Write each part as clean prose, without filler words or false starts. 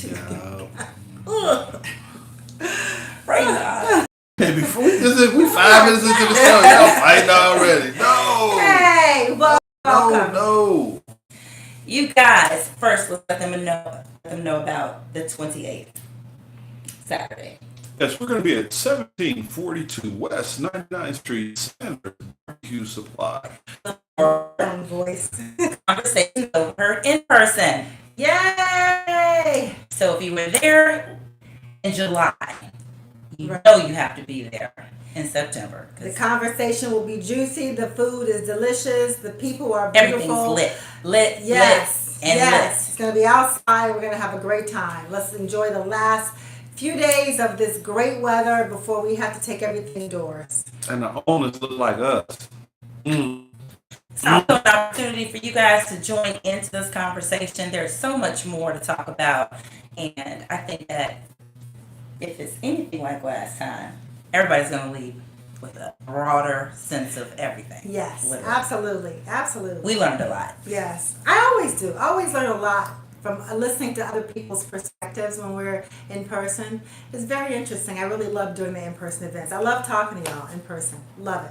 Yeah. Praise God. Hey, before we 5 minutes into the show, y'all fighting already. No. Hey, No, welcome. no. You guys, first let's let them know about the 28th, Saturday. Yes, we're going to be at 1742 West 99th Street, Sanders Barbecue Supply. Own voice. Conversation over in person. Yay! So if you were there in July, you Right. know you have to be there in September. The conversation will be juicy. The food is delicious. The people are Everything's beautiful. lit, Yes. lit, and yes. It's going to be outside. We're going to have a great time. Let's enjoy the last few days of this great weather before we have to take everything indoors. And the owners look like us. Mm. It's also an opportunity for you guys to join into this conversation. There's so much more to talk about, and I think that if it's anything like last time, everybody's going to leave with a broader sense of everything. Yes, Literally. absolutely. Absolutely. We learned a lot. Yes, I always do. I always learn a lot from listening to other people's perspectives when we're in person. It's very interesting. I really love doing the in-person events. I love talking to y'all in person. Love it.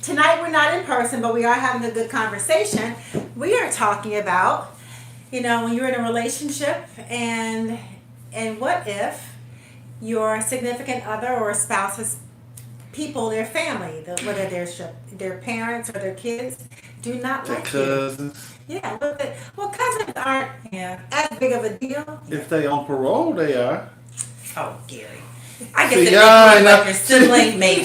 Tonight we're not in person, but we are having a good conversation. We are talking about, when you're in a relationship and what if your significant other or spouse's people, their family, whether their parents or their kids, do not Their like you. cousins. Yeah, well, cousins aren't as big of a deal. If they on parole, they are. Oh, Gary. I guess See, if y'all they ain't like not- your sibling, maybe.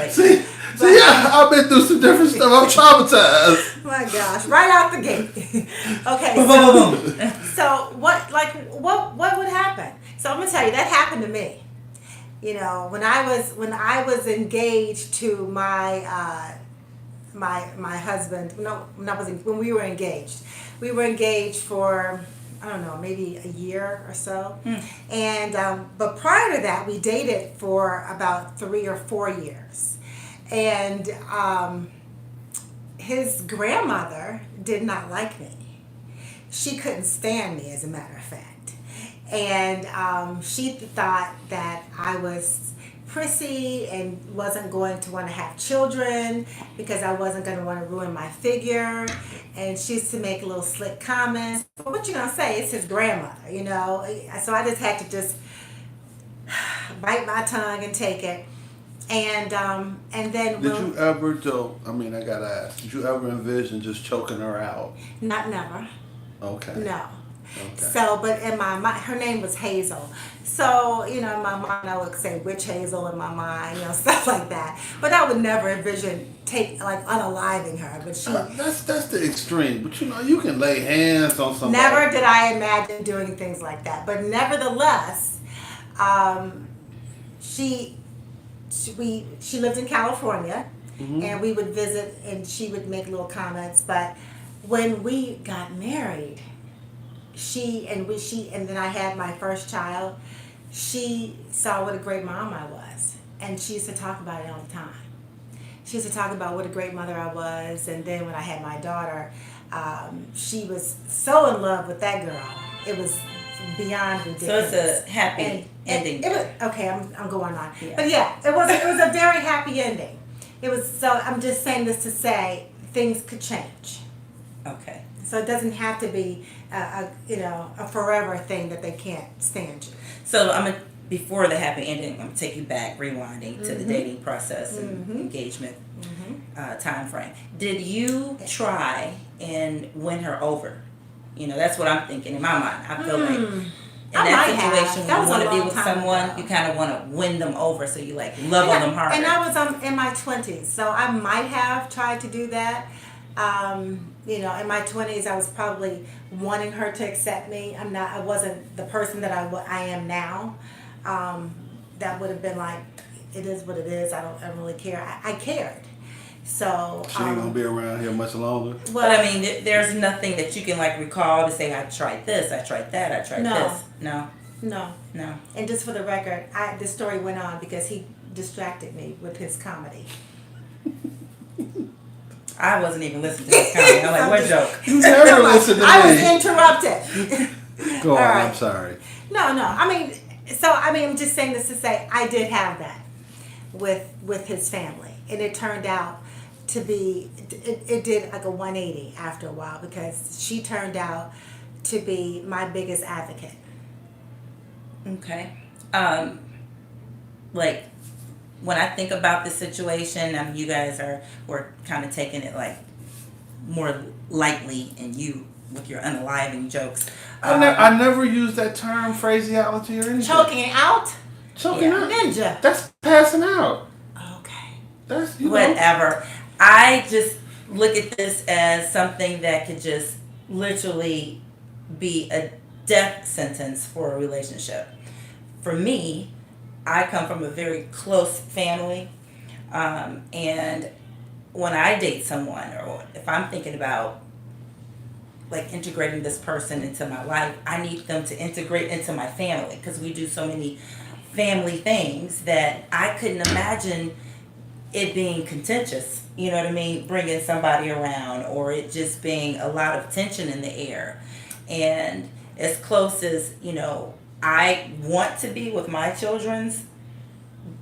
See, I've been through some different stuff. I'm traumatized. My gosh, right out the gate. Okay, Boom, so, boom, boom, boom. so what would happen? So I'm gonna tell you that happened to me. When I was engaged to my my husband. No, when we were engaged. We were engaged for, I don't know, maybe a year or so. And but prior to that, we dated for about 3 or 4 years. And his grandmother did not like me. She couldn't stand me, as a matter of fact. And she thought that I was prissy and wasn't going to want to have children because I wasn't going to want to ruin my figure. And she used to make little slick comments. But what you gonna say? It's his grandmother, So I just had to just bite my tongue and take it. And then Did you ever, though? I mean, I gotta ask. Did you ever envision just choking her out? never. Okay. No. Okay. So, but in my mind, her name was Hazel. So, in my mind, I would say witch Hazel in my mind, stuff like that. But I would never envision unaliving her. But she That's the extreme. But you can lay hands on somebody. never did I imagine doing things like that. But nevertheless, she lived in California, and we would visit, and she would make little comments. But when we got married, and then I had my first child, she saw what a great mom I was, and she used to talk about it all the time. She used to talk about what a great mother I was, and then when I had my daughter, she was so in love with that girl. It was beyond ridiculous. So it's a happy ending. It was okay. I'm going on, Yeah. but yeah, it was a very happy ending. It was so. I'm just saying this to say things could change. Okay. So it doesn't have to be a forever thing that they can't stand you. So before the happy ending, I'm gonna take you back, rewinding to the dating process and engagement time frame. Did you try and win her over? That's what I'm thinking in my mind. I feel like in I that might have. situation, That when was you a want to be long with time someone, ago. you kind of want to win them over, so you love on them harder. And I was in my 20s, so I might have tried to do that. In my 20s, I was probably wanting her to accept me. I wasn't the person that I am now. That would have been like, it is what it is. I don't really care. I cared. So She ain't gonna be around here much longer. But I mean, there's nothing that you can recall to say, I tried this, I tried that, I tried No. this. No. No. And just for the record, this story went on because he distracted me with his comedy. I wasn't even listening to this comedy. I'm like, what joke? You never listen to I me. was interrupted. Go All on. right. I'm sorry. No. I'm just saying this to say I did have that with his family, and it turned out to be it did like a 180 after a while because she turned out to be my biggest advocate. Okay. Like when I think about the situation, you guys were kind of taking it like more lightly, and you with your unaliving jokes. I never use that term, phraseology, or anything. Choking out, Choking Yeah. out. ninja. That's passing out. Okay. That's, you know. Whatever. I just look at this as something that could just literally be a death sentence for a relationship. For me, I come from a very close family, and when I date someone, or if I'm thinking about like integrating this person into my life, I need them to integrate into my family because we do so many family things that I couldn't imagine it being contentious, you know what I mean, bringing somebody around, or it just being a lot of tension in the air. And as close as, I want to be with my children's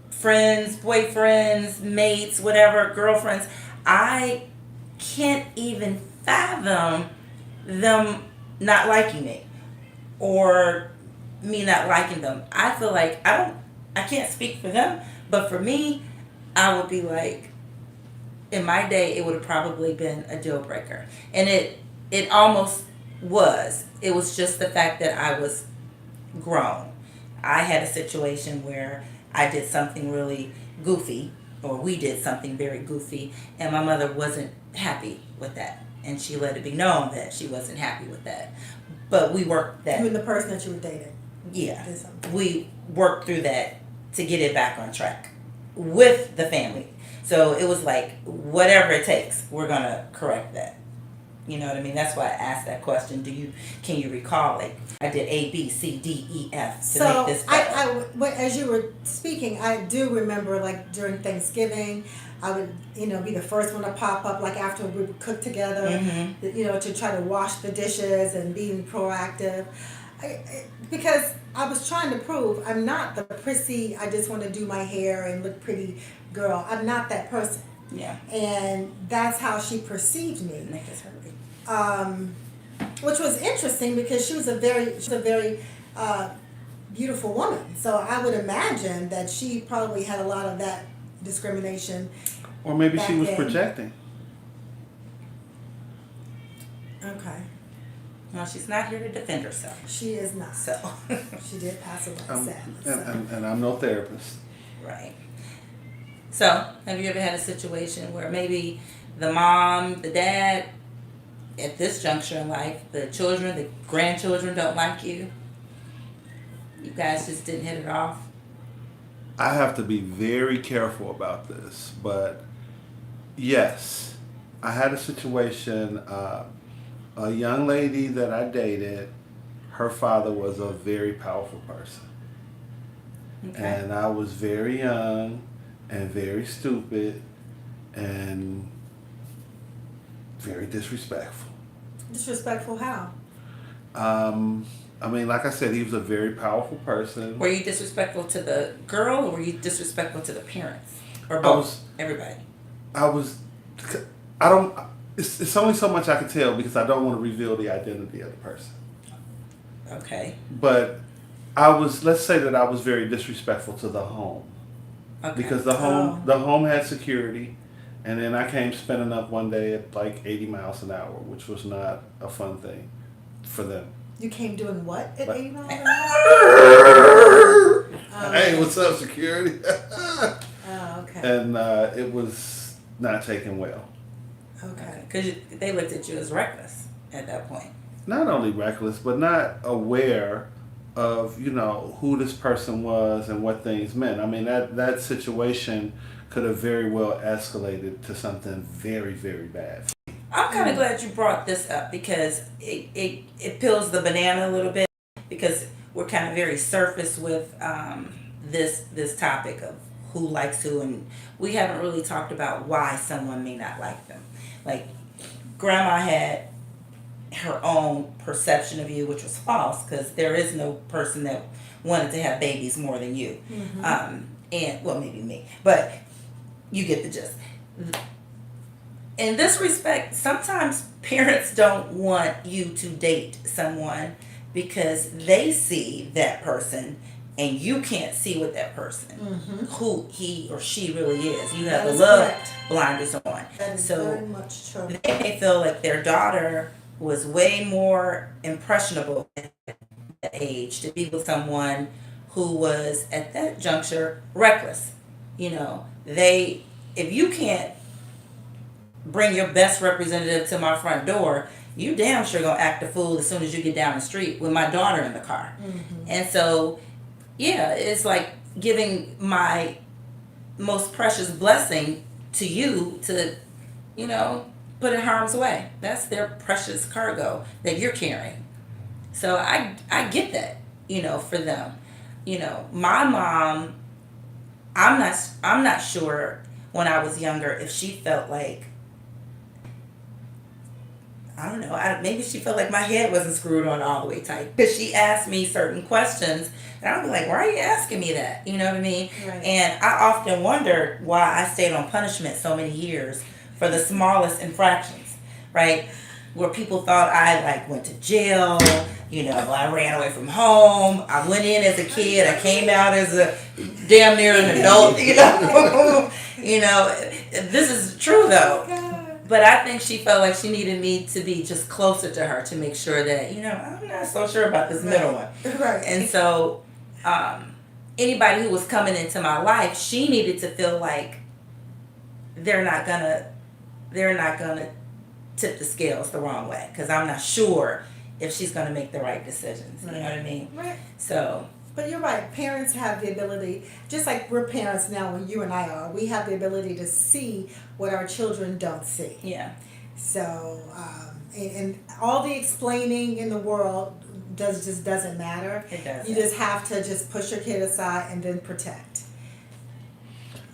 friends, boyfriends, mates, whatever, girlfriends, I can't even fathom them not liking me or me not liking them. I feel like I can't speak for them, but for me, I would be like, in my day, it would have probably been a deal breaker. And it almost was. It was just the fact that I was grown. I had a situation where I did something really goofy, or we did something very goofy, and my mother wasn't happy with that. And she let it be known that she wasn't happy with that. But we worked that. You and the person that you were dating. Yeah. Did something. We worked through that to get it back on track with the family. So it was like, whatever it takes, we're going to correct that. You know what I mean? That's why I asked that question. Can you recall it? I did A, B, C, D, E, F to make this better. As you were speaking, I do remember like during Thanksgiving, I would, be the first one to pop up like after we would cook together, to try to wash the dishes and being proactive. Because I was trying to prove I'm not the prissy, I just want to do my hair and look pretty girl. I'm not that person. Yeah. And that's how she perceived me. Make us hurry. Which was interesting because she was a very beautiful woman. So I would imagine that she probably had a lot of that discrimination. Or maybe she was then. projecting. Okay. Well, she's not here to defend herself. She is not. So, She did pass away, sadly. And I'm no therapist. right. So, have you ever had a situation where maybe the mom, the dad, at this juncture in life, the children, the grandchildren don't like you? You guys just didn't hit it off? I have to be very careful about this, but yes, I had a situation. A young lady that I dated, her father was a very powerful person. Okay. And I was very young and very stupid and very disrespectful. Disrespectful how? Like I said, he was a very powerful person. Were you disrespectful to the girl, or were you disrespectful to the parents? Or both? Everybody? It's only so much I can tell because I don't want to reveal the identity of the person. Okay. But let's say that I was very disrespectful to the home. Okay. Because the home had security, and then I came spinning up one day at like 80 miles an hour, which was not a fun thing for them. You came doing what at But- 80 miles an hour? Hey, what's up, security? Oh, okay. And it was not taken well. Okay. Because they looked at you as reckless at that point. Not only reckless, but not aware of, who this person was and what things meant. I mean, that situation could have very well escalated to something very, very bad. I'm kind of glad you brought this up because it peels the banana a little bit, because we're kind of very surface with this topic of who likes who, and we haven't really talked about why someone may not like them. Like, grandma had her own perception of you, which was false, because there is no person that wanted to have babies more than you. And well, maybe me, but you get the gist. In this respect, sometimes parents don't want you to date someone because they see that person and you can't see what that person, who he or she really is. You have That the is love correct. blinders on. That is So very much true. they may feel like their daughter was way more impressionable at that age to be with someone who was at that juncture reckless. If you can't bring your best representative to my front door, you damn sure gonna act a fool as soon as you get down the street with my daughter in the car. And so, yeah, it's like giving my most precious blessing to you to, put in harm's way. That's their precious cargo that you're carrying. So I get that, for them. My mom, I'm not sure when I was younger if she felt like, I don't know. Maybe she felt like my head wasn't screwed on all the way tight because she asked me certain questions, and I'd be like, "Why are you asking me that?" You know what I mean? Right. And I often wondered why I stayed on punishment so many years for the smallest infractions, right? Where people thought I went to jail. I ran away from home. I went in as a kid. I came out as a damn near an adult. This is true though. But I think she felt like she needed me to be just closer to her to make sure that, I'm not so sure about this middle one. Right. And so, anybody who was coming into my life, she needed to feel like they're not gonna tip the scales the wrong way, because I'm not sure if she's gonna make the right decisions. You know what I mean? Right. So. But you're right. Parents have the ability, just like we're parents now, when you and I are, we have the ability to see what our children don't see. Yeah. So, and all the explaining in the world just doesn't matter. It doesn't. You just have to just push your kid aside and then protect.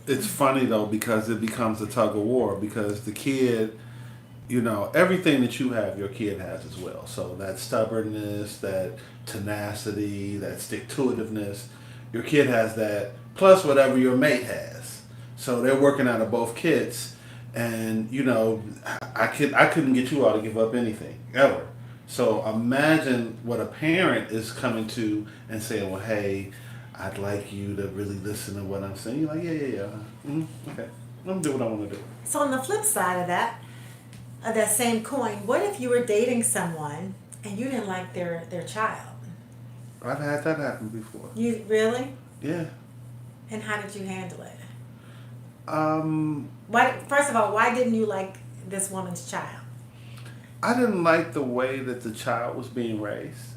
It's funny though, because it becomes a tug of war, because the kid, everything that you have, your kid has as well. So that stubbornness, that tenacity, that stick-to-itiveness, your kid has that, plus whatever your mate has. So they're working out of both kits, and I couldn't get you all to give up anything ever. So imagine what a parent is coming to and saying, well, hey, I'd like you to really listen to what I'm saying. You're like, yeah. Okay, I'm gonna do what I want to do. So on the flip side of that same coin, what if you were dating someone and you didn't like their child? I've had that happen before. You really? Yeah. And how did you handle it? First of all, why didn't you like this woman's child? I didn't like the way that the child was being raised.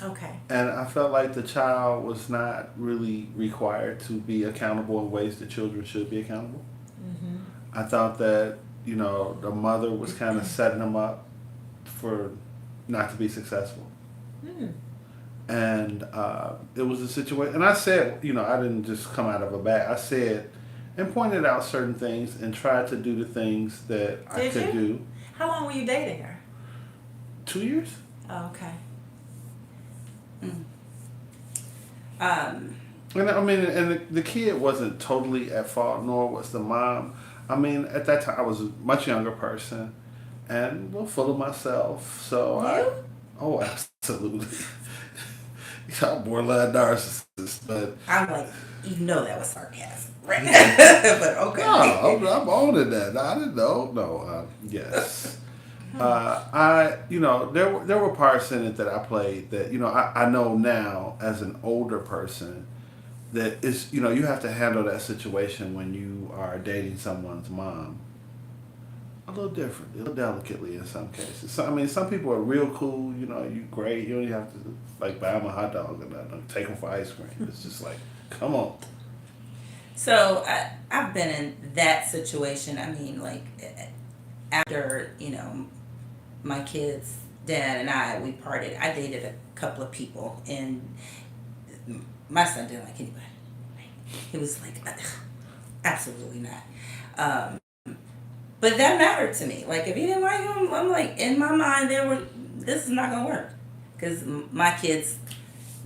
Okay. And I felt like the child was not really required to be accountable in ways that children should be accountable. I thought that, the mother was kind of setting them up for not to be successful. And it was a situation, and I said, I didn't just come out of a bag. I said and pointed out certain things and tried to do the things that I could do. How long were you dating her? 2 years. Oh, okay. And I mean, and the kid wasn't totally at fault, nor was the mom. I mean, at that time, I was a much younger person and full of myself. So oh, absolutely. I'm borderline narcissist, but I'm like, that was sarcasm, right? But okay. No, I'm owning that. I didn't know. No, yes. There were parts in it that I played that, I know now as an older person that is, you have to handle that situation when you are dating someone's mom a little different, a little delicately in some cases. So, I mean, some people are real cool, you great. You don't even have to buy them a hot dog or nothing, take them for ice cream. It's just like, come on. So I've been in that situation. I mean, after, my kid's dad and we parted, I dated a couple of people, and my son didn't like anybody. He was like, absolutely not. But that mattered to me. Like, if he didn't like him, I'm like, in my mind, this is not gonna work because my kids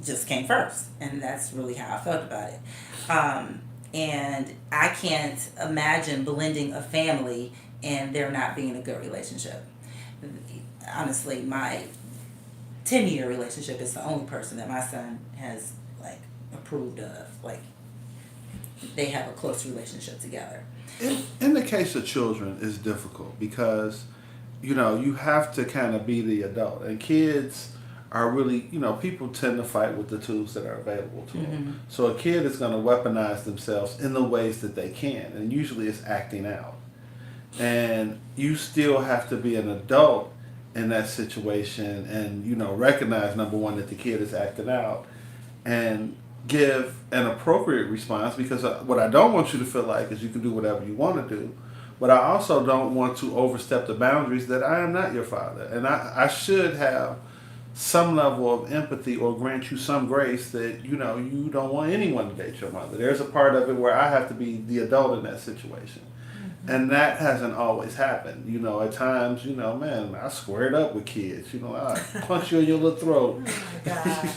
just came first, and that's really how I felt about it. And I can't imagine blending a family and there not being a good relationship. Honestly, my 10-year relationship is the only person that my son has like approved of. Like they have a close relationship together. In the case of children, it's difficult because, you have to kind of be the adult. And kids are really, people tend to fight with the tools that are available to them. So a kid is going to weaponize themselves in the ways that they can. And usually it's acting out. And you still have to be an adult in that situation and, recognize, number one, that the kid is acting out and give an appropriate response, because what I don't want you to feel like is you can do whatever you want to do, but I also don't want to overstep the boundaries that I am not your father, and I should have some level of empathy or grant you some grace that you don't want anyone to date your mother. There's a part of it where I have to be the adult in that situation. And that hasn't always happened. At times, man, I squared up with kids. I punch you in your little throat. Oh my God.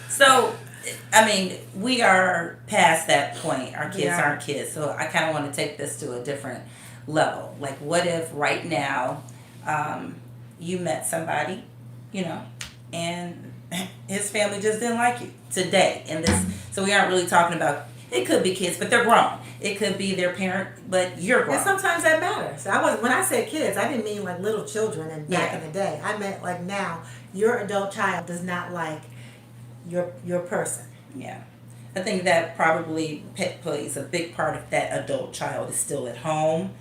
So, I mean, we are past that point. Our kids Yeah. aren't kids. So I kind of want to take this to a different level. Like, what if right now you met somebody, and his family just didn't like you today? And this, so we aren't really talking about, it could be kids, but they're grown. It could be their parent, but you're grown. And sometimes that matters. When I said kids, I didn't mean like little children and back in the day. I meant like now, your adult child does not like your person. Yeah. I think that probably plays a big part of that adult child is still at home.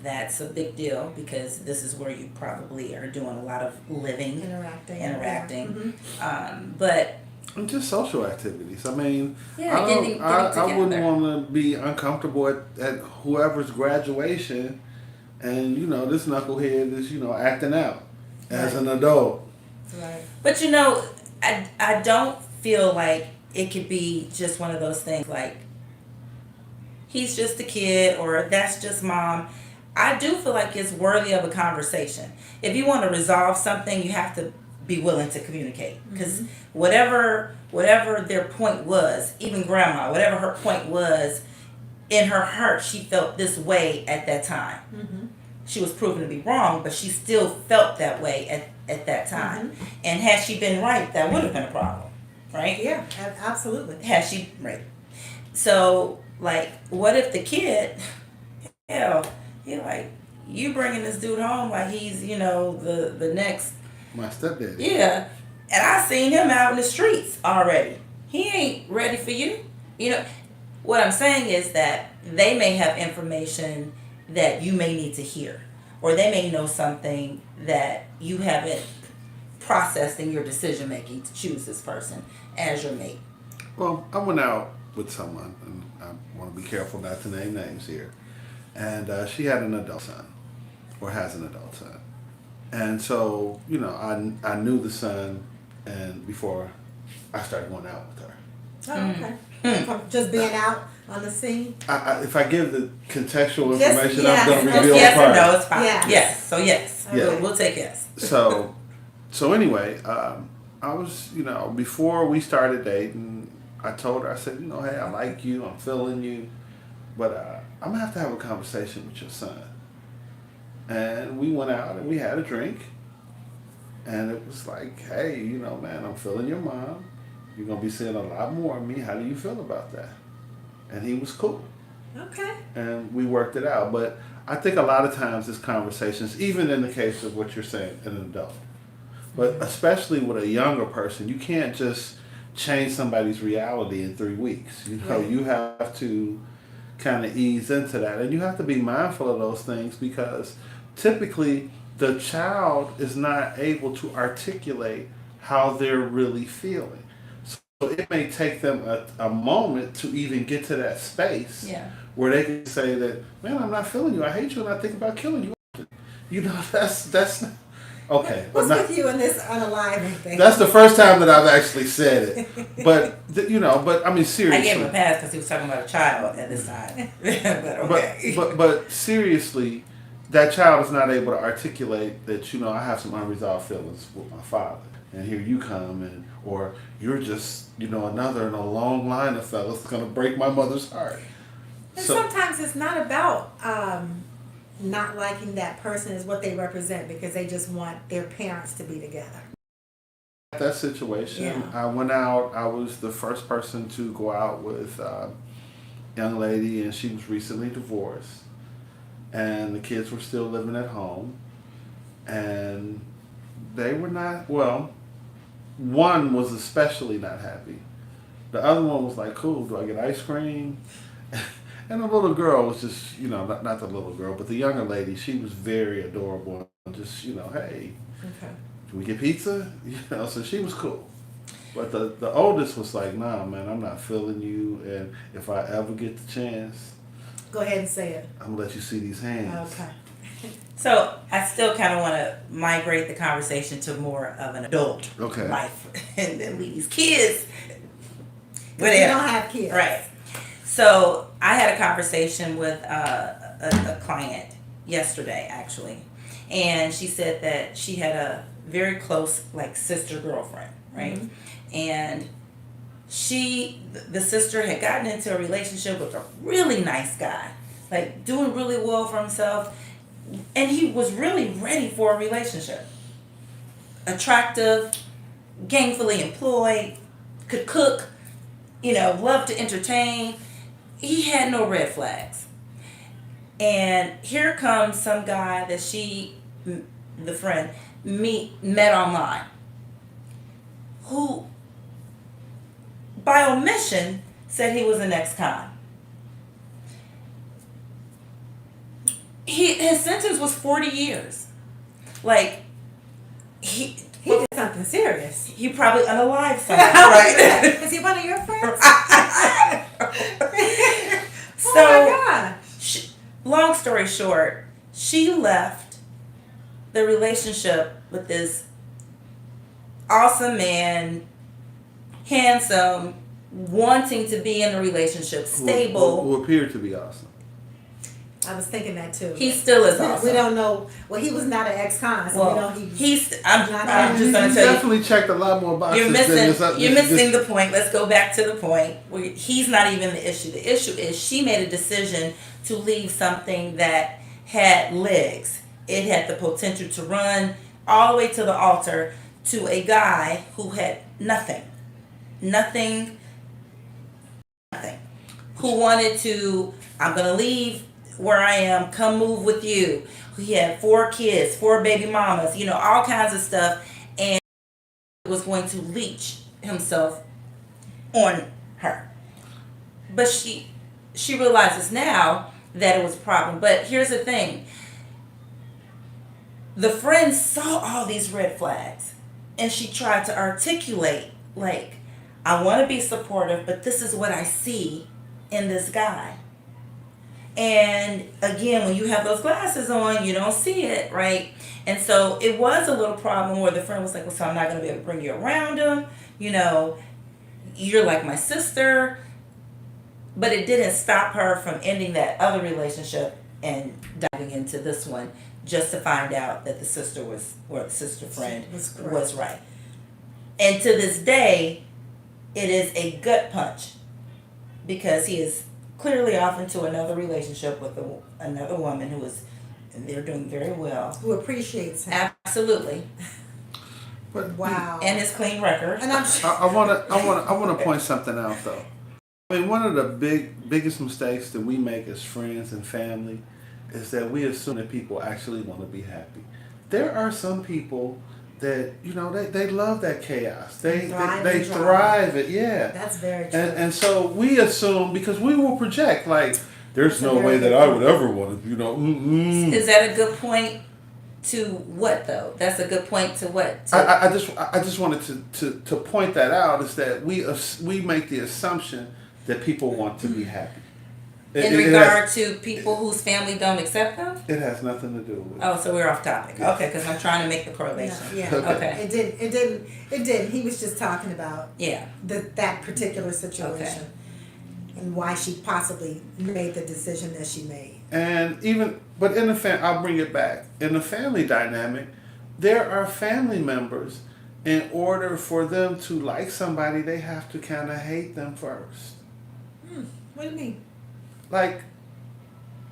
That's a big deal because this is where you probably are doing a lot of living, interacting. Yeah. But And just social activities. I mean, Yeah, I getting wouldn't together. want to be uncomfortable at whoever's graduation, and this knucklehead is acting out as Right. an adult. Right. But I don't feel like it could be just one of those things like he's just a kid or that's just mom. I do feel like it's worthy of a conversation. If you want to resolve something, you have to be willing to communicate because whatever their point was, even grandma, whatever her point was, in her heart she felt this way at that time. She was proven to be wrong, but she still felt that way at that time. And had she been right, that would have been a problem, right? Yeah, absolutely. Had she right. So like, what if the kid, hell, you're like, you bringing this dude home like he's the next. My stepdaddy. Yeah. And I seen him out in the streets already. He ain't ready for you. What I'm saying is that they may have information that you may need to hear. Or they may know something that you haven't processed in your decision making to choose this person as your mate. Well, I went out with someone, and I want to be careful not to name names here. And she had an adult son, or has an adult son. And so, I knew the son, and before I started going out with her. Oh, okay. From just being out on the scene. If I give the contextual Just- information, yes. I'm going to Just reveal yes the or part. no, it's fine. Yeah. Yes. So yes. Yeah. We'll take yes. So anyway, I was, before we started dating, I told her, I said, hey, I like you, I'm feeling you, but I'm going to have a conversation with your son. And we went out and we had a drink. And it was like, hey, man, I'm feeling your mom. You're going to be seeing a lot more of me. How do you feel about that? And he was cool. Okay. And we worked it out. But I think a lot of times this conversations, even in the case of what you're saying, an adult, but especially with a younger person, you can't just change somebody's reality in 3 weeks. Right. You have to kind of ease into that. And you have to be mindful of those things because typically the child is not able to articulate how they're really feeling. So it may take them a moment to even get to that space Yeah. where they can say that, man, I'm not feeling you. I hate you and I think about killing you. That's not, okay. What's but not, with you in this unalive thing? that's the first time that I've actually said it. But, but I mean, I seriously. gave him a pass because he was talking about a child at this time. But okay. But seriously, that child is not able to articulate that, I have some unresolved feelings with my father, and here you come, or you're just, another in a long line of fellas that's gonna break my mother's heart. And So sometimes it's not about not liking that person is what they represent because they just want their parents to be together. that situation, Yeah. I went out. I was the first person to go out with a young lady, and she was recently divorced, and the kids were still living at home, and they were not well. One was especially not happy. The other one was like, "Cool, do I get ice cream?" And the little girl was just, not the little girl, but the younger lady. She was very adorable. Just, hey, Okay. can we get pizza? So she was cool. But the oldest was like, nah, man, I'm not feeling you. And if I ever get the chance, Go ahead and say it. I'm gonna let you see these hands. Okay. So I still kind of want to migrate the conversation to more of an adult Okay. life and then leave these kids. Because we don't have kids. Right. So I had a conversation with a client yesterday, actually, and she said that she had a very close, like, sister girlfriend, right? And the sister had gotten into a relationship with a really nice guy, like doing really well for himself, and he was really ready for a relationship. Attractive, gainfully employed, could cook, loved to entertain. He had no red flags. And here comes some guy that the friend, met online, who, by omission, said he was an ex-con. His sentence was 40 years. Like, He did something serious. he probably unalived something, right? Is he one of your friends? So, Oh my gosh. long story short, she left the relationship with this awesome man, handsome, wanting to be in a relationship, stable. Who appeared to be awesome. I was thinking that too. He still is awesome. We don't know. Well, he was not an ex-con, so we know he. I'm just You going to tell you. definitely checked a lot more boxes. You're than missing the point. Let's go back to the point. He's not even the issue. The issue is she made a decision to leave something that had legs. It had the potential to run all the way to the altar to a guy who had nothing. Who wanted to, I'm going to leave where I am, come move with you. He had 4 kids, 4 baby mamas, all kinds of stuff. And was going to leech himself on her. But she realizes now that it was a problem. But here's the thing. The friend saw all these red flags, and she tried to articulate, like, I want to be supportive, but this is what I see in this guy. And again, when you have those glasses on, you don't see it, right? And so it was a little problem where the friend was like, well, so I'm not going to be able to bring you around him. You're like my sister. But it didn't stop her from ending that other relationship and diving into this one just to find out that the sister friend was right. And to this day, it is a gut punch because he is clearly off into another relationship with another woman and they're doing very well. Who appreciates him. Absolutely. But Wow. And his clean record. And I'm I want to point something out though. I mean, one of the biggest mistakes that we make as friends and family is that we assume that people actually want to be happy. There are some people that they love that chaos. They thrive it. Yeah. That's very true. And so we assume, because we will project like there's no way that I would ever want to. Is that a good point to what though? That's a good point to what? I just wanted to point that out, is that we make the assumption that people want to be happy. In regard to people whose family don't accept them? It has nothing to do with. Oh, so we're off topic. Okay, because I'm trying to make the correlation. Yeah. Okay. It didn't. He was just talking about Yeah. that particular situation and why she possibly made the decision that she made. And even, but in the I'll bring it back. In the family dynamic, there are family members, in order for them to like somebody, they have to kind of hate them first. What do you mean? Like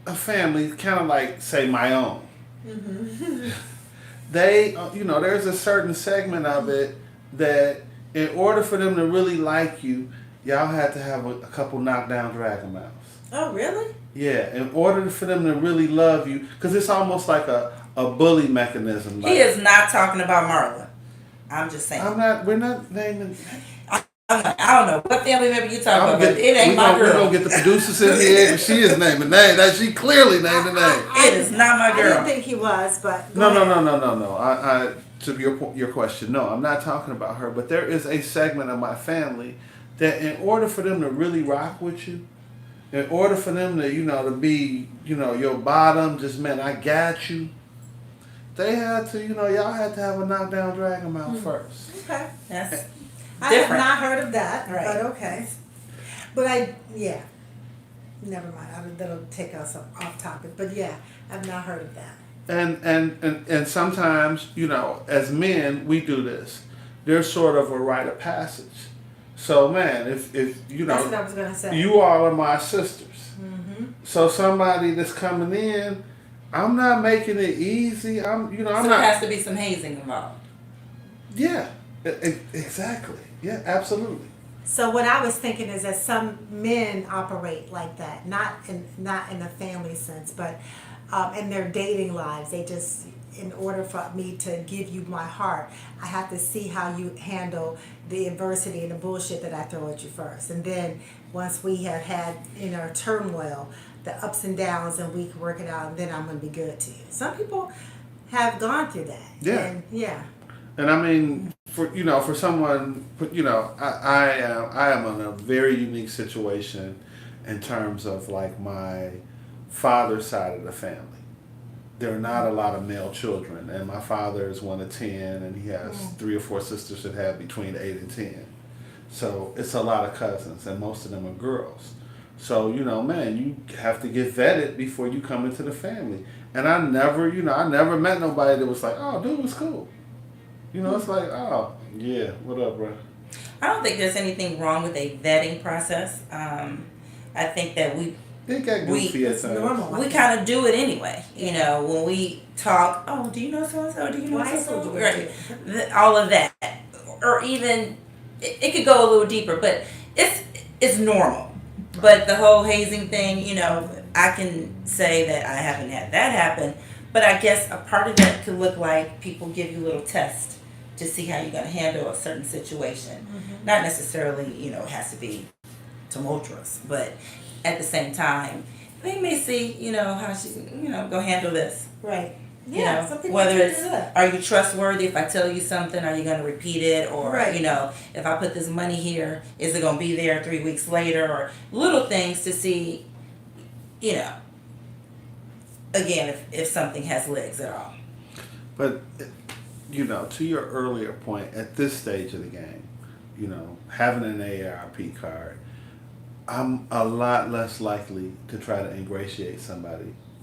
a family, kind of like, say, my own. They, there's a certain segment of it that in order for them to really like you, y'all had to have a couple knockdown drag 'em outs. Oh, really? Yeah, in order for them to really love you, because it's almost like a bully mechanism. Like, He is not talking about Marla. I'm just saying. we're not naming. I don't know what family member you talking about, but it ain't my We're girl. going to get the producers in here, and she is naming names. That she clearly named the name. It is not my I didn't girl. think he was, but No. I to your question, no, I'm not talking about her. But there is a segment of my family that, in order for them to really rock with you, in order for them to to be your bottom, just man, I got you. They had to y'all had to have a knockdown drag 'em out first. okay. That's I have different. not heard of that, Right. but okay. But never mind. That'll take us off topic. But yeah, I've not heard of that. And sometimes as men we do this. There's sort of a rite of passage. So man, if That's what I was gonna say. you all are my sisters. So somebody that's coming in, I'm not making it easy. I'm So I'm there not. has to be some hazing involved. Yeah, exactly. Yeah, absolutely. So what I was thinking is that some men operate like that, not in a family sense, but in their dating lives. They just, in order for me to give you my heart, I have to see how you handle the adversity and the bullshit that I throw at you first, and then once we have had turmoil, the ups and downs, and we can work it out, and then I'm gonna be good to you. Some people have gone through that. Yeah. And yeah. And I mean, for someone, I am in a very unique situation in terms of like my father's side of the family. There are not a lot of male children, and my father is one of 10, and he has 3 or 4 sisters that have between 8 and 10. So it's a lot of cousins, and most of them are girls. So man, you have to get vetted before you come into the family. And I never met nobody that was like, oh, dude was cool. It's like, oh, yeah, what up, bro? I don't think there's anything wrong with a vetting process. I think that It got goofy at It's times. normal. we kind of do it anyway. When we talk, oh, do you know so and so? Do you know What high so school and so? did you Right. go to? All of that, or even it could go a little deeper, but it's normal. But the whole hazing thing, I can say that I haven't had that happen, but I guess a part of that could look like people give you little tests to see how you're going to handle a certain situation. Not necessarily, it has to be tumultuous, but at the same time, they may see, how she, go handle this. Right. You Yeah. know, Some people whether do it's, that. are you trustworthy? If I tell you something, are you going to repeat it? Or, Right. if I put this money here, is it going to be there 3 weeks later? Or little things to see, again, if something has legs at all. But, to your earlier point, at this stage of the game, having an AARP card, I'm a lot less likely to try to ingratiate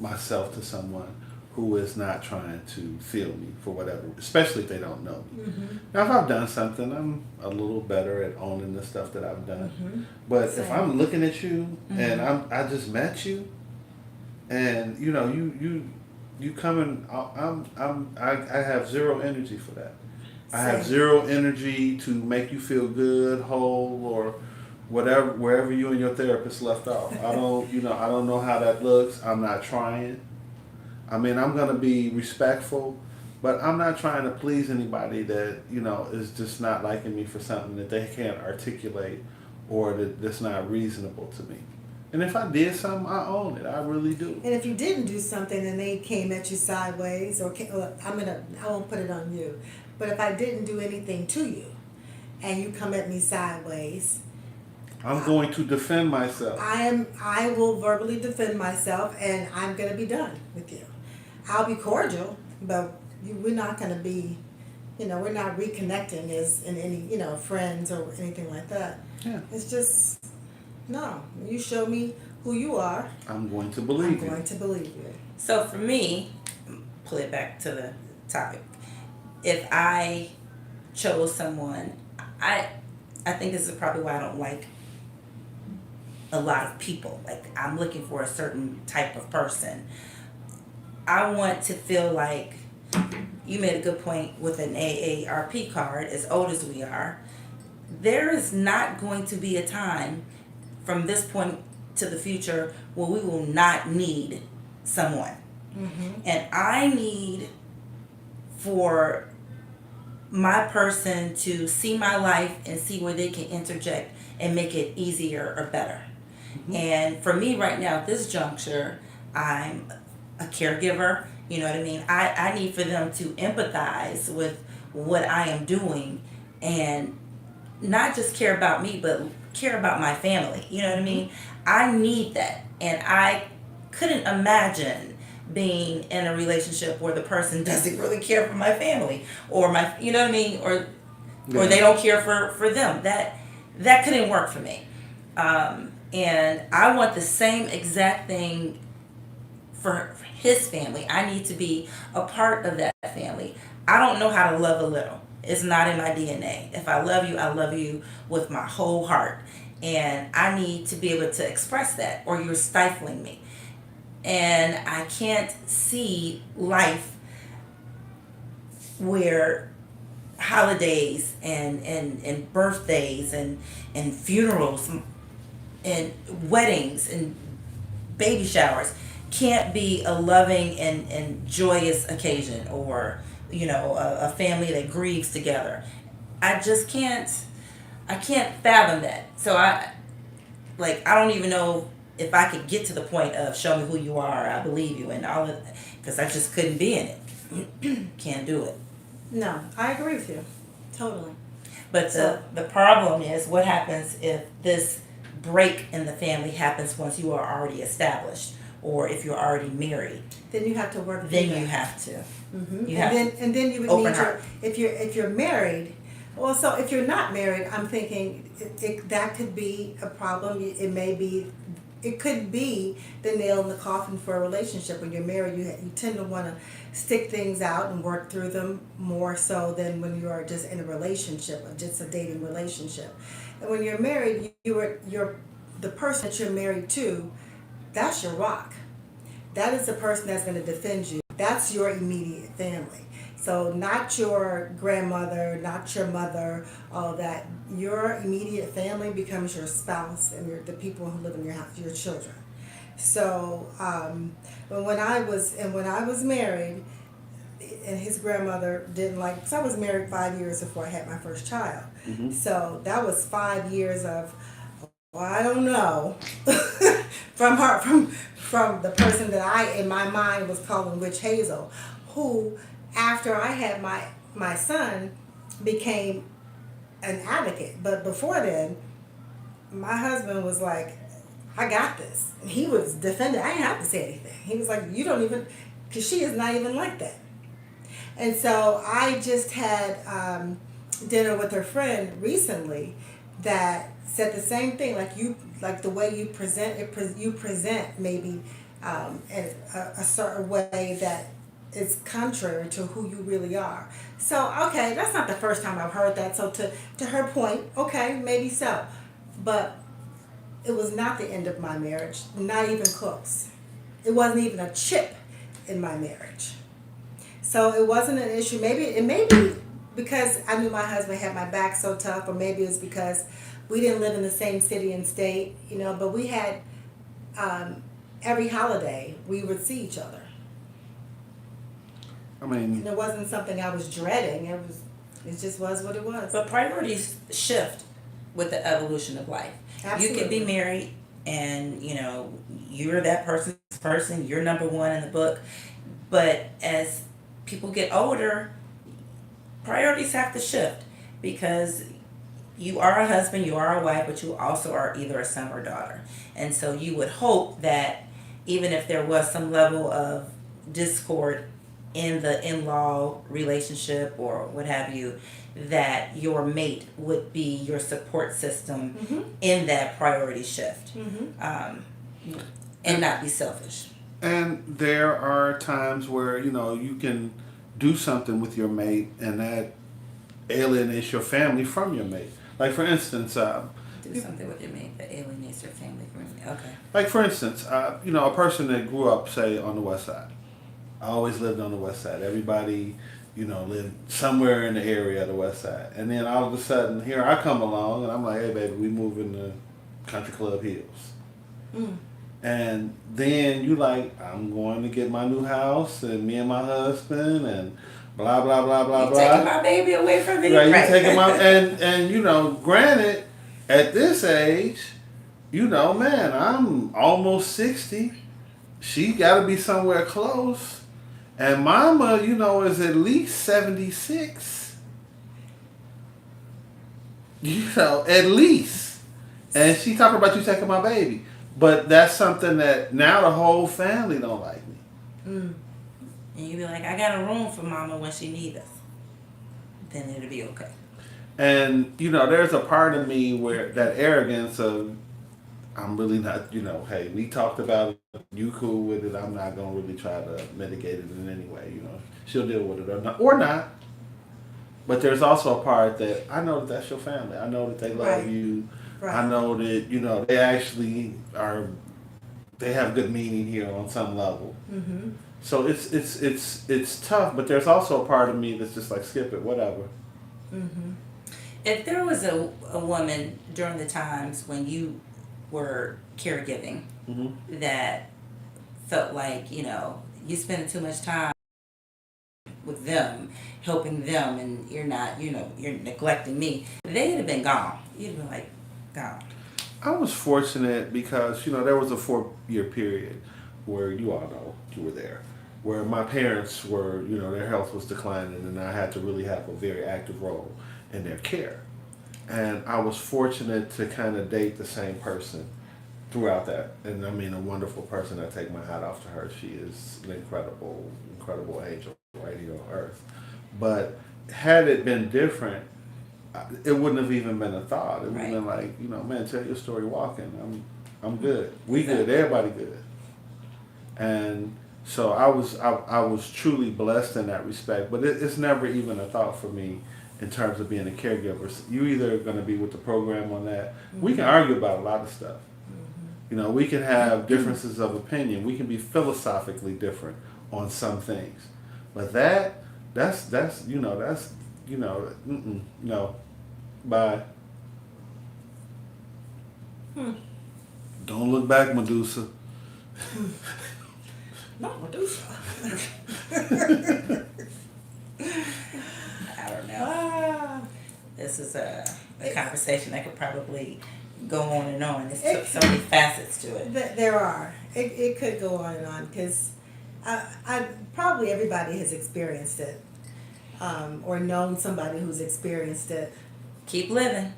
myself to someone who is not trying to feel me for whatever, especially if they don't know me. Now, if I've done something, I'm a little better at owning the stuff that I've done. But if Same. I'm looking at you and I just met you, and you coming, I have zero energy for that. I have Same. zero energy to make you feel good, whole, or whatever, wherever you and your therapist left off. I don't know how that looks. I'm not trying. I mean, I'm gonna be respectful, but I'm not trying to please anybody that is just not liking me for something that they can't articulate or that's not reasonable to me. And if I did something, I own it. I really do. And if you didn't do something and they came at you sideways, I won't put it on you, but if I didn't do anything to you, and you come at me sideways, I'm going to defend myself. I will verbally defend myself, and I'm gonna be done with you. I'll be cordial, but we're not gonna be, we're not reconnecting as in any, friends or anything like that. Yeah. It's just, no. You show me who you are, I'm going to I'm believe going you. to believe you. So for me, pull it back to the topic. If I chose someone, I I think this is probably why I don't like a lot of people. Like I'm looking for a certain type of person. I want to feel like you made a good point with an AARP card, as old as we are. There is not going to be a time from this point to the future where we will not need someone. And I need for my person to see my life and see where they can interject and make it easier or better. And for me right now at this juncture, I'm a caregiver. You know what I mean? I need for them to empathize with what I am doing and not just care about me, but care about my family. You know what I mean? I need that. And I couldn't imagine being in a relationship where the person doesn't really care for my family or my, you know what I mean? Or they don't care for them. That couldn't work for me. And I want the same exact thing for his family. I need to be a part of that family. I don't know how to love a little. It's not in my DNA. If I love you with my whole heart. And I need to be able to express that, or you're stifling me. And I can't see life where holidays and birthdays and funerals and weddings and baby showers can't be a loving and joyous occasion, or a family that grieves together. I just can't fathom that. So I don't even know if I could get to the point of show me who you are, I believe you, and all of, because I just couldn't be in it. Can't do it. No, I agree with you. Totally. But the problem is, what happens if this break in the family happens once you are already established, or if you're already married? Then you have to work. Then through you that. have to. Mm-hmm. You have And then you would open need your, heart. if you're married. Well, so if you're not married, I'm thinking that could be a problem. It could be the nail in the coffin for a relationship. When you're married, you tend to want to stick things out and work through them more so than when you are just in a relationship, or just a dating relationship. And when you're married, you're the person that you're married to. That's your rock. That is the person that's going to defend you. That's your immediate family. So not your grandmother, not your mother, all that. Your immediate family becomes your spouse and the people who live in your house, your children. So when I was married, and his grandmother didn't like, because I was married 5 years before I had my first child. So that was 5 years of, well, I don't know, from the person that I in my mind was calling Witch Hazel, who after I had my son became an advocate. But before then, my husband was like, I got this. He was defending. I didn't have to say anything. He was like, you don't even, because she is not even like that. And so I just had dinner with her friend recently that said the same thing. Like the way you present it, you present maybe in a certain way that is contrary to who you really are. So okay, that's not the first time I've heard that. So to her point, okay, maybe so, but it was not the end of my marriage. Not even close. It wasn't even a chip in my marriage. So it wasn't an issue. Maybe it may be because I knew my husband had my back so tough, or maybe it's because we didn't live in the same city and state, but we had every holiday we would see each other. I mean, And it wasn't something I was dreading. It just was what it was. But priorities shift with the evolution of life. Absolutely. You could be married and, you're that person's person, you're number one in the book. But as people get older, priorities have to shift, because you are a husband, you are a wife, but you also are either a son or daughter. And so you would hope that even if there was some level of discord in the in-law relationship or what have you, that your mate would be your support system in that priority shift. and not be selfish. And there are times where, you can do something with your mate and that alienates your family from your mate. Like for instance, Do something with your mate that alienates your family from you. Okay. a person that grew up, say, on the west side. I always lived on the west side. Everybody, lived somewhere in the area of the west side. And then all of a sudden, here I come along and I'm like, hey, baby, we moving to Country Club Hills. Mm. And then you like, I'm going to get my new house and me and my husband and blah, blah, blah, blah, You blah. taking my baby away from me? Right, you taking my, and granted, at this age, man, I'm almost 60. She got to be somewhere close. And mama, is at least 76. At least. And she talking about you taking my baby. But that's something that now the whole family don't like me. Mm. And you be like, I got a room for mama when she needs us. Then it'll be okay. And, there's a part of me where that arrogance of, I'm really not, hey, we talked about it, you cool with it, I'm not going to really try to mitigate it in any way, She'll deal with it or not. But there's also a part that I know that that's your family. I know that they love Right. you. Right. I know that, they actually they have good meaning here on some level. Mm-hmm. So it's tough, but there's also a part of me that's just like, skip it, whatever. Mm-hmm. If there was a woman during the times when you were caregiving Mm-hmm. that felt like, you spending too much time with them, helping them, and you're not, you're neglecting me, they'd have been gone. You'd have been like, gone. I was fortunate because, there was a 4-year period where you all know you were there, where my parents were, their health was declining and I had to really have a very active role in their care. And I was fortunate to kind of date the same person throughout that. And I mean, a wonderful person. I take my hat off to her. She is an incredible, incredible angel right here on earth. But had it been different, it wouldn't have even been a thought. It would have been like, man, tell your story walking. I'm good. We good. Everybody good. And so I was truly blessed in that respect. But it's never even a thought for me in terms of being a caregiver. You either going to be with the program on that. Mm-hmm. We can argue about a lot of stuff. Mm-hmm. We can have differences of opinion. We can be philosophically different on some things. But that's no. Bye. Don't look back, Medusa. Not Medusa. I don't know. This is a conversation that could probably go on and on. There's so many facets to it. There are. It could go on and on because I probably everybody has experienced it or known somebody who's experienced it. Keep living.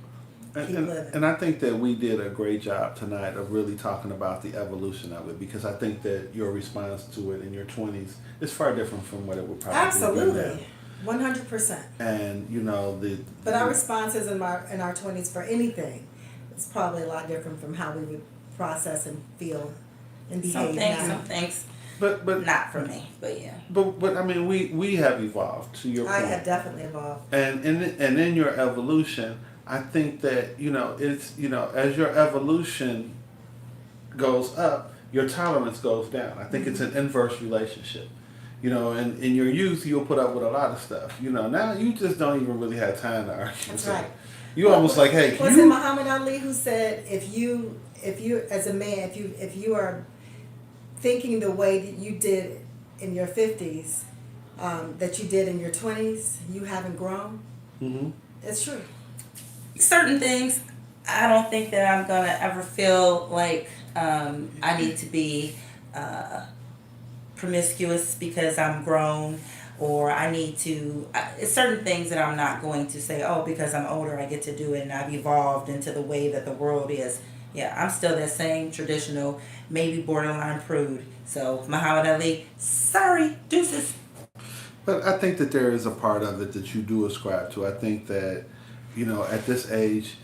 And I think that we did a great job tonight of really talking about the evolution of it because I think that your response to it in your 20s is far different from what it would probably Absolutely. 100%. And But our responses in our 20s for anything is probably a lot different from how we would process and feel and behave now. Some things. But not for me, but yeah. But I mean, we have evolved to your point. I have definitely evolved. And in your evolution, I think that it's as your evolution goes up, your tolerance goes down. I think it's an inverse relationship. In your youth, you'll put up with a lot of stuff. Now you just don't even really have time to argue. That's right. You almost like, hey, was it Muhammad Ali who said, if you as a man, if you are thinking the way that you did in your 50s, that you did in your 20s, you haven't grown? Mm-hmm. It's true. Certain things, I don't think that I'm going to ever feel like I need to be promiscuous because I'm grown, or I need to, it's certain things that I'm not going to say, oh, because I'm older, I get to do it and I've evolved into the way that the world is. Yeah, I'm still that same traditional, maybe borderline prude. So, Muhammad Ali, sorry, deuces. But I think that there is a part of it that you do ascribe to. I think that, at this age,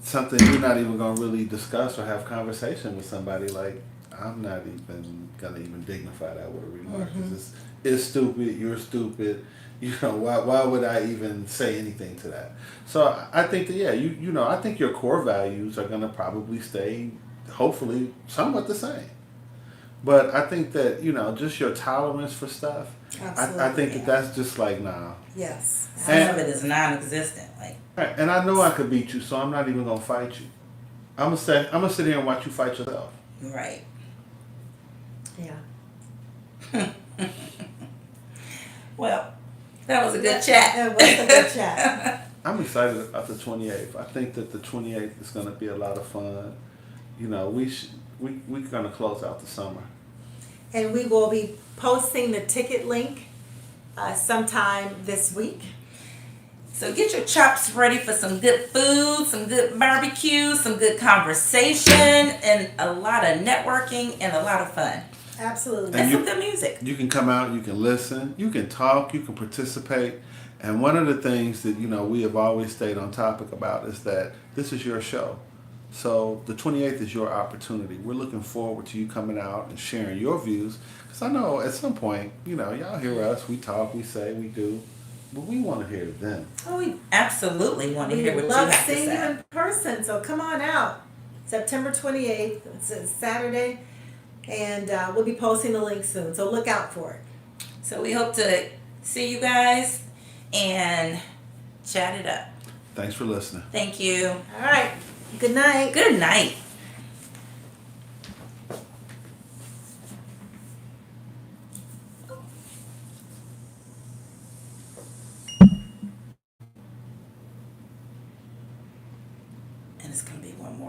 something you're not even gonna really discuss or have conversation with somebody, like I'm not even gonna even dignify that with a remark. 'Cause it's stupid. You're stupid. You know, why would I even say anything to that? So I think that, yeah, you know, I think your core values are gonna probably stay, hopefully, somewhat the same. But I think that, you know, just your tolerance for stuff, I think Absolutely. that that's just like, nah. Yes. Some of it is non-existent. Like, Right, and I know I could beat you, so I'm not even gonna fight you. I'm gonna sit here and watch you fight yourself. right. Yeah. Well, that was a good chat. That was a good chat. I'm excited about the 28th. I think that the 28th is gonna be a lot of fun. You know, we're gonna close out the summer. And we will be posting the ticket link sometime this week. So get your chops ready for some good food, some good barbecue, some good conversation, and a lot of networking and a lot of fun. Absolutely. And you- some good music. You can come out, you can listen, you can talk, you can participate. And one of the things that, you know, we have always stayed on topic about is that this is your show. So the 28th is your opportunity. We're looking forward to you coming out and sharing your views. Because I know at some point, you know, y'all hear us, we talk, we say, we do. But we want to hear them. Oh, we absolutely want to hear We what you love have to seeing you say. in person, so come on out. September 28th, it's a Saturday, and we'll be posting the link soon, so look out for it. So we hope to see you guys and chat it up. Thanks for listening. Thank you. All right, good night. Good night. And it's going to be one more.